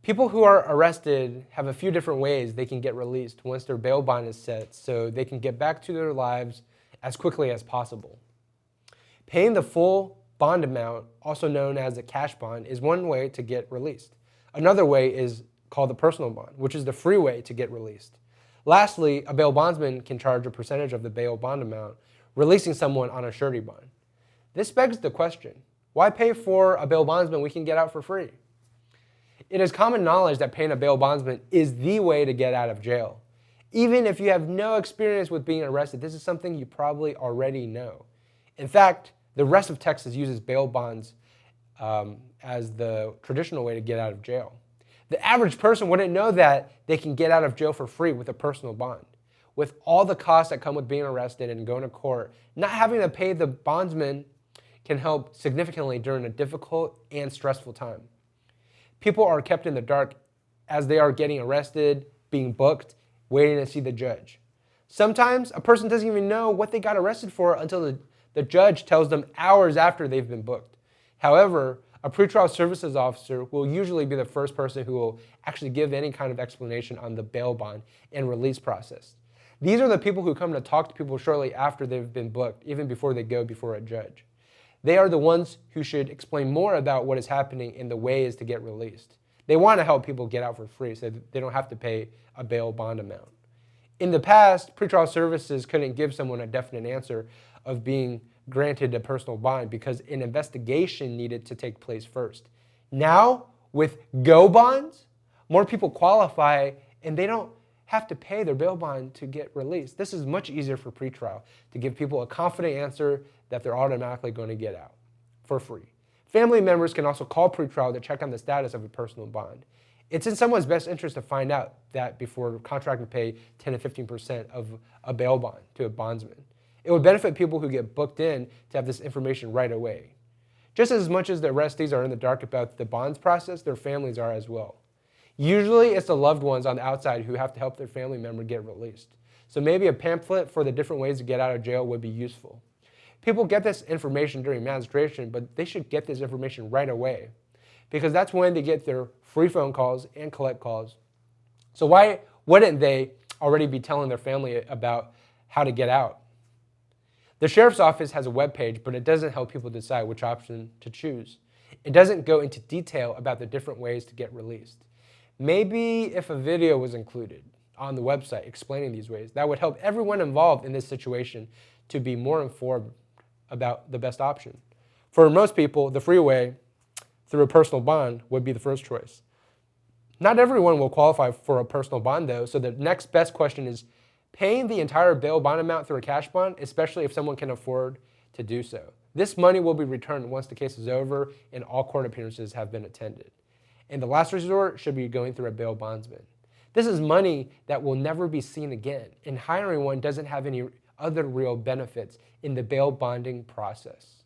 People who are arrested have a few different ways they can get released once their bail bond is set so they can get back to their lives as quickly as possible. Paying the full bond amount, also known as a cash bond, is one way to get released. Another way is called the personal bond, which is the free way to get released. Lastly, a bail bondsman can charge a percentage of the bail bond amount, releasing someone on a surety bond. This begs the question, why pay for a bail bondsman we can get out for free? It is common knowledge that paying a bail bondsman is the way to get out of jail. Even if you have no experience with being arrested, this is something you probably already know. In fact, the rest of Texas uses bail bonds as the traditional way to get out of jail. The average person wouldn't know that they can get out of jail for free with a personal bond. With all the costs that come with being arrested and going to court, not having to pay the bondsman can help significantly during a difficult and stressful time. People are kept in the dark as they are getting arrested, being booked, waiting to see the judge. Sometimes a person doesn't even know what they got arrested for until the judge tells them hours after they've been booked. However, a pretrial services officer will usually be the first person who will actually give any kind of explanation on the bail bond and release process. These are the people who come to talk to people shortly after they've been booked, even before they go before a judge. They are the ones who should explain more about what is happening and the ways to get released. They want to help people get out for free so they don't have to pay a bail bond amount. In the past, pretrial services couldn't give someone a definite answer of being granted a personal bond because an investigation needed to take place first. Now, with go bonds, more people qualify and they don't have to pay their bail bond to get released. This is much easier for pretrial to give people a confident answer that they're automatically going to get out for free. Family members can also call pretrial to check on the status of a personal bond. It's in someone's best interest to find out that before contracting to pay 10 to 15% of a bail bond to a bondsman. It would benefit people who get booked in to have this information right away. Just as much as the arrestees are in the dark about the bonds process, their families are as well. Usually it's the loved ones on the outside who have to help their family member get released. So maybe a pamphlet for the different ways to get out of jail would be useful. People get this information during magistration, but they should get this information right away because that's when they get their free phone calls and collect calls. So why wouldn't they already be telling their family about how to get out? The sheriff's office has a webpage, but it doesn't help people decide which option to choose. It doesn't go into detail about the different ways to get released. Maybe if a video was included on the website explaining these ways, that would help everyone involved in this situation to be more informed about the best option. For most people, the free way through a personal bond would be the first choice. Not everyone will qualify for a personal bond though, so the next best question is paying the entire bail bond amount through a cash bond, especially if someone can afford to do so. This money will be returned once the case is over and all court appearances have been attended. And the last resort should be going through a bail bondsman. This is money that will never be seen again, and hiring one doesn't have any other real benefits in the bail bonding process.